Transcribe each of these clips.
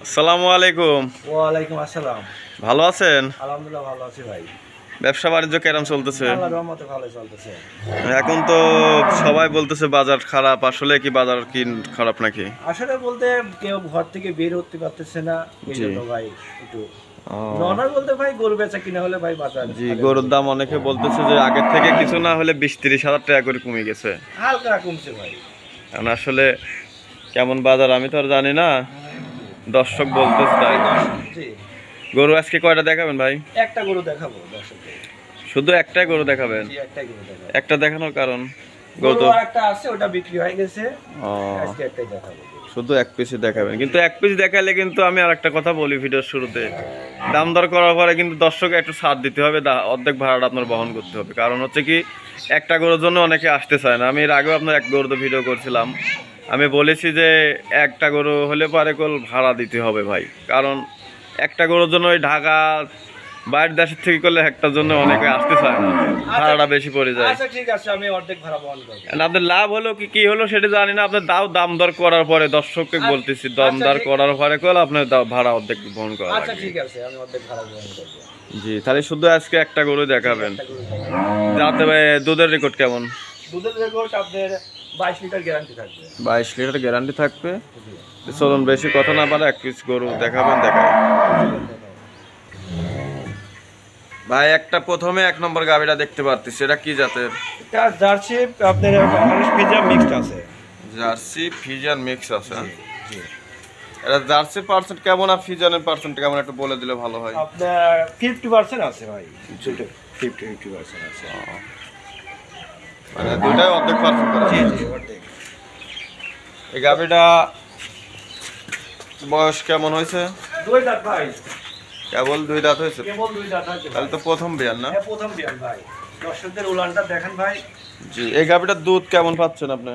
আসসালামু আলাইকুম। ওয়ালাইকুম আসসালাম। ভালো আছেন? আলহামদুলিল্লাহ ভালো আছি ভাই। ব্যবসা বাণিজ্য কেরম চলতেছে? আল্লাহর রহমতে ভালোই চলতেছে। এখন তো সবাই বলতেছে বাজার খারাপ, আসলে কি বাজার কি খারাপ নাকি? আসলে বলতে কেউ ঘর থেকে বের হতে পারতেছে না, এই জি। জন্য ভাই একটু ও, নরমাল বলতে ভাই গরু বেচা কিনা হলে ভাই বাজার জি, গরুর দাম অনেকে বলতেছে যে আগের থেকে কিছু না হলে 20-30 হাজার টাকা করে কমে গেছে। হালকা কমছে ভাই। এখন আসলে কেমন বাজার আমি তো আর জানি না, দর্শক বলতেছে তাই। জি, গরু আজকে কয়টা দেখাবেন ভাই? একটা গরু দেখাবো দর্শকদের। শুধু একটাই গরু দেখাবেন? জি, একটাই গরু দেখাবো। একটা দেখানোর কারণ গরু গরু তো একটা আছে, ওটা বিক্রি হয়ে গেছে, ও, আজকে একটাই দেখাবো। শুধু এক পিসই দেখাবেন, কিন্তু এক পিস দেখালে কিন্তু আমি আর একটা কথা বলি ভিডিওর শুরুতে, দাম দর করার পরে কিন্তু দর্শক একটু ছাড় দিতে হবে, অর্ধেক ভাড়াটা আপনার বহন করতে হবে। কারণ হচ্ছে কি, একটা গরুর জন্য অনেকে আসতে চায় না। আমি এর আগেও আপনার এক গরুতে ভিডিও করছিলাম, আমি বলেছি যে একটা গরু হলে পরে কল ভাড়া দিতে হবে ভাই। কারণ একটা গরুর জন্য ওই ঢাকা বাইরের দেশের থেকে করলে একটার জন্য অনেকে আসতে চায় না, ভাড়াটা বেশি পড়ে যায়। আচ্ছা ঠিক আছে, আমি অর্ধেক ভাড়া বহন করব। And আপনার লাভ হলো কি কি হলো সেটা জানি না, আপনার দাম দর করার পরে দর্শককে বলতেছি, দাম দর করার পরে কল আপনার ভাড়া অর্ধেক বহন করা আচ্ছা লাগবে। ঠিক আছে, আমি অর্ধেক ভাড়া বহন করব। জি, তাহলে শুধু আজকে একটা গরু দেখাবেন। একটা গরু দেখাবো। যাতে দুধের রেকর্ড কেমন? দুধের রেকর্ড আপনার 22 লিটার গ্যারান্টি থাকবে। 22 লিটার গ্যারান্টি থাকবে। চলুন বেশি কথা না পারে এক পিস গরু দেখাবেন, দেখায় ভাই। একটা প্রথমে 1 নম্বর গাবিটা দেখতে পারতেছি, এটা কি জাতের? এটা জার্সি আপনার বাংলাদেশ ফিজিয়ান মিক্সড আছে। জার্সি ফিজিয়ান মিক্স আছে। জি। এটা জার্সির পার্সেন্ট কেমন আর ফিজিয়ানের পার্সেন্ট কেমন একটু বলে দিলে ভালো হয়। আপনার 50% আছে ভাই। 50% আছে। মানে দুইটাই অর্ধেক পার্সেন্ট করা। জি জি অর্ধেক। এই গাবিটা বয়স কেমন হয়েছে? দুই দাঁত ভাই। কেবল 2 দাঁত হয়েছে? কেবল দুই দাঁত আছে। তাহলে তো প্রথম বিয়ান না? হ্যাঁ প্রথম বিয়ান ভাই। দর্শকদের উলানটা দেখেন ভাই। জি। এই গাবিটার দুধ কেমন পাচ্ছেন আপনি?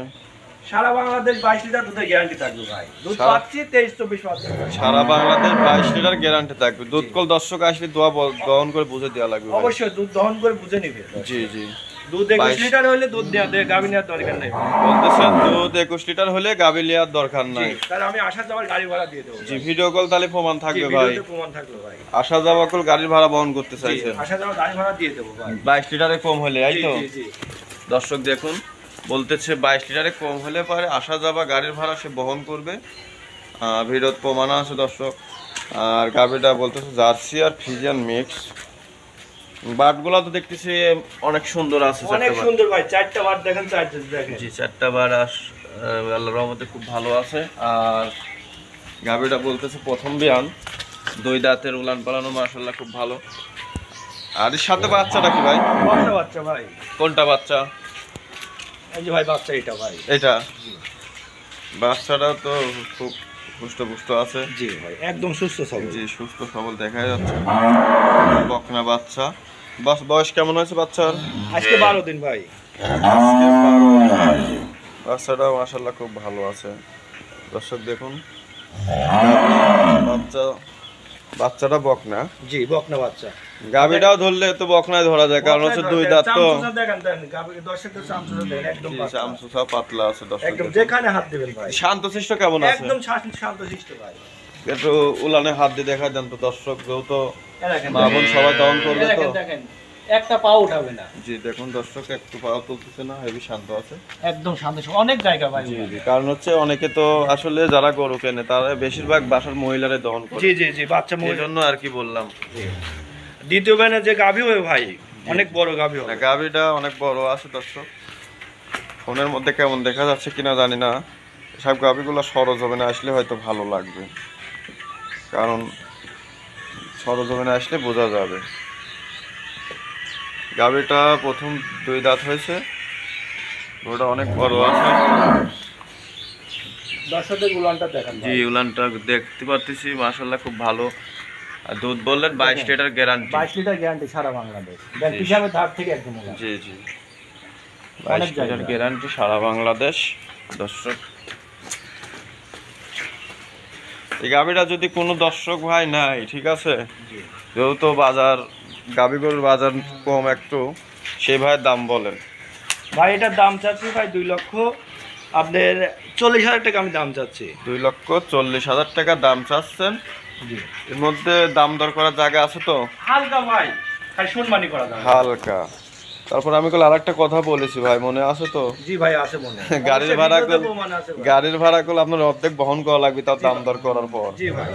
সারা বাংলাদেশ 22 লিটার দুধের গ্যারান্টি থাকবে ভাই। দুধ পাচ্ছি 23-24 পাচ্ছি। সারা বাংলাদেশ 22 লিটার গ্যারান্টি থাকবে। দুধ কল দর্শক আসলে দহন করে বুঝে দেওয়া লাগবে ভাই। অবশ্যই দুধ দহন করে বুঝে নিবে। জি জি। দুধ 21 লিটার হলে দুধ দেয়া গাভী নেওয়ার দরকার নেই। বলতেছেন দুধ 21 লিটার হলে গাবি নেওয়ার দরকার নাই। তাহলে আমি আসা যাওয়ার গাড়ি ভাড়া দিয়ে দেবো। জি, ভিডিও কল তাহলে প্রমাণ থাকবে ভাই। ভিডিওতে প্রমাণ থাকলো ভাই। আসা যাওয়া কল গাড়ির ভাড়া বহন করতে চাইছেন। আসা যাওয়ার গাড়ি ভাড়া দিয়ে দেবো ভাই। 22 লিটারে কম হলে, এই তো জি জি। দর্শক দেখুন, বলতেছে 22 লিটারে কম হলে পরে আসা যাওয়া গাড়ির ভাড়া সে বহন করবে। ভিডিওতে প্রমাণ আছে দর্শক। আর গাবিটা বলতেছে জার্সি আর ফিজিয়ান মিক্স। বাটগুলা তো দেখতেছি অনেক সুন্দর আছে। অনেক সুন্দর ভাই, চারটা বার দেখেন, চারটা দেখেন। জি, 4টা বার আল্লাহর রহমতে খুব ভালো আছে। আর গাবিটা বলতেছে প্রথম বিয়ান, 2 দাঁতের উলান পালানো মাশাআল্লাহ খুব ভালো। আর এর সাথে বাচ্চাটা কি ভাই? বাচ্চা বাচ্চা ভাই। কোনটা বাচ্চা? এই যে ভাই বাচ্চা এটা ভাই। এটা বাচ্চাটা তো খুব পুষ্ট আছে। জি ভাই একদম সুস্থ সবল। জি, সুস্থ সবল দেখা যাচ্ছে। বকনা বাচ্চা। বয়স কেমন হয়েছে বাচ্চার? আজকে 12 দিন ভাই। আজকে 12। বাচ্চাটা মাশাআল্লাহ খুব ভালো আছে। দর্শক দেখুন, বাচ্চাটা বকনা। জি বকনা বাচ্চা। গাবিটাও ধরলে তো বকনায় ধরা যায়, কারণ হচ্ছে 2 দাঁত তো। দেখেন দেখেন গাবি দর্শকদের চামচুটা দেখেন একদম পাতলা। চামচুসা পাতলা আছে দর্শক। একদম যেখানে হাত দিবেন ভাই। শান্তশিষ্ট কেমন আছে? একদম শান্তশিষ্ট ভাই। একটু উলানে হাত দিয়ে দেখা যান তো দর্শক, যেহেতু দেখেন মা বোন সবাই দহন করবে তো। দেখেন একটা পাও উঠাবে না। জি দেখুন দর্শক, একটু পা তুলতেছে না, হেভি শান্ত আছে। একদম শান্ত, অনেক জায়গা ভাই। জি জি, কারণ হচ্ছে অনেকে তো আসলে যারা গরু কেনে তারা বেশিরভাগ বাসার মহিলারে দহন করে। জি জি জি বাচ্চা এই জন্য আর কি বললাম। দ্বিতীয় বেনে যে গাভী হবে ভাই, অনেক বড় গাভী হবে। গাভিটা অনেক বড় আছে দর্শক। ফোনের মধ্যে কেমন দেখা যাচ্ছে কিনা জানি না। সব গাভিগুলো সরজমিনে আসলে হয়তো ভালো লাগবে, কারণ সরজমিনে আসলে বোঝা যাবে। গাভিটা প্রথম 2 দাঁত হয়েছে, ওটা অনেক বড় আছে। দর্শকদের উলানটা দেখেন। জি, উলানটা দেখতে পারতেছি মাশাআল্লাহ খুব ভালো। আর দুধ বললেন 22 লিটার গ্যারান্টি। 22 লিটার গ্যারান্টি সারা বাংলাদেশ। দেন হিসাবে ধার থেকে একদম। জি জি, 22 লিটার গ্যারান্টি সারা বাংলাদেশ। দর্শক, এই গাভিটা যদি কোনো দর্শক ভাই নাই, ঠিক আছে, যেহেতু বাজার গাভি গরুর বাজার কম একটু, সেই ভাই দাম বলেন ভাই। এটার দাম চাচ্ছি ভাই 2,50,000 আপনার 40,000 টাকা আমি দাম চাচ্ছি। 2,40,000 টাকা দাম চাচ্ছেন। জি, এর মধ্যে দাম দর করার জায়গা আছে তো? হালকা ভাই, খালি সম্মানই করা যাবে। হালকা। তারপর আমি কল আরেকটা কথা বলেছি ভাই, মনে আছে তো? জি ভাই, আছে মনে। গাড়ির ভাড়া অবশ্যই ভিডিওতে প্রমাণ আছে ভাই। গাড়ির ভাড়া করলে আপনার অর্ধেক বহন করা লাগবে, তাও দাম দর করার পর। জি ভাই,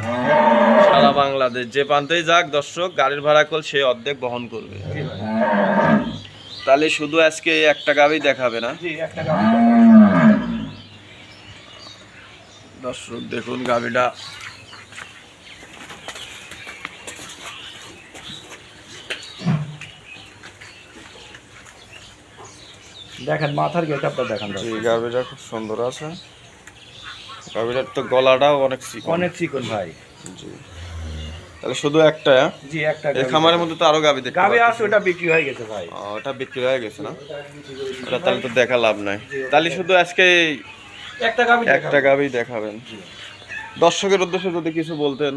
সারা বাংলাদেশ যে প্রান্তেই যাক দর্শক, গাড়ির ভাড়া করলে সে অর্ধেক বহন করবে। জি ভাই। তাহলে শুধু আজকে এই একটা গাড়ি দেখাবে না জি, 1 টাকা আমি দর্শক? দেখুন গাড়িটা দেখেন, মাথার গেটআপটা দেখেন ভাই। এই গাড়িটা খুব সুন্দর আছে। গাড়িটার তো গলাটাও অনেক চিকন। অনেক চিকন ভাই। জি। তাহলে শুধু একটা? জি, একটা এই খামারের মধ্যে তো আরো গাবি দেখতে গাবি পাচ্ছি। আছে, ওটা বিক্রি হয়ে গেছে ভাই। ওটা বিক্রি হয়ে গেছে না? ওটা তাহলে তো দেখা লাভ নাই। তাহলে শুধু আজকে একটা গাবি একটা গাবি দেখাবেন। দর্শকের উদ্দেশ্যে যদি কিছু বলতেন।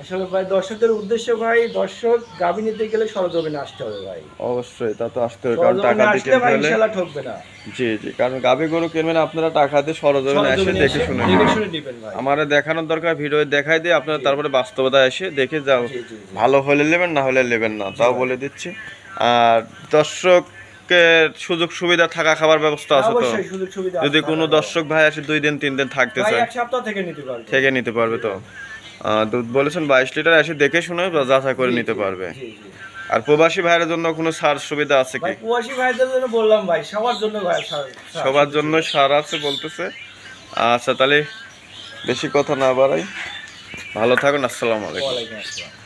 আসলে ভাই, দর্শকদের উদ্দেশ্যে ভাই, দর্শক গাবি নিতে গেলে সরজমিনে আসতে হবে ভাই। অবশ্যই তা তো আসতে হবে, কারণ টাকা দিয়ে আসলে ভাই কিনতে হলে। ইনশাআল্লাহ ঠকবে না। জি জি, কারণ গাবি গরু কিনবেন আপনারা টাকা দিয়ে সরজমিনে এসে সরজমিনে দেখে এসে শুনে দেখে নেবেন। শুনে নেবেন ভাই। আমারে দেখানোর দরকার, ভিডিও দেখাই দিয়ে আপনারা তারপরে বাস্তবতা এসে দেখে যাও। জি, জি, জি। ভালো হলে নেবেন, না হলে নেবেন না, তাও বলে দিচ্ছি। আর দর্শকের সুযোগ সুবিধা থাকা খাবার ব্যবস্থা আছে তো? অবশ্যই সুযোগ সুবিধা যদি আছে, কোনো থাকা দর্শক ভাই আসে 2 দিন 3 দিন থাকতে ভাই চায়, 1 সপ্তাহ থেকে নিতে পারবে। থেকে নিতে পারবে তো? দুধ বলেছেন 22 লিটার, এসে দেখে শুনে যাচাই করে নিতে পারবে। জি, জি। আর প্রবাসী ভাইয়ের জন্য কোনো ছাড় সুবিধা আছে ভাই কি? প্রবাসী ভাইদের জন্য বললাম ভাই, সবার জন্য ভাই, সবার জন্য ছাড় আছে বলতেছে। আচ্ছা তাহলে বেশি কথা না বাড়াই, ভালো থাকুন, আসসালামু আলাইকুম। ওয়ালাইকুম আসসালাম।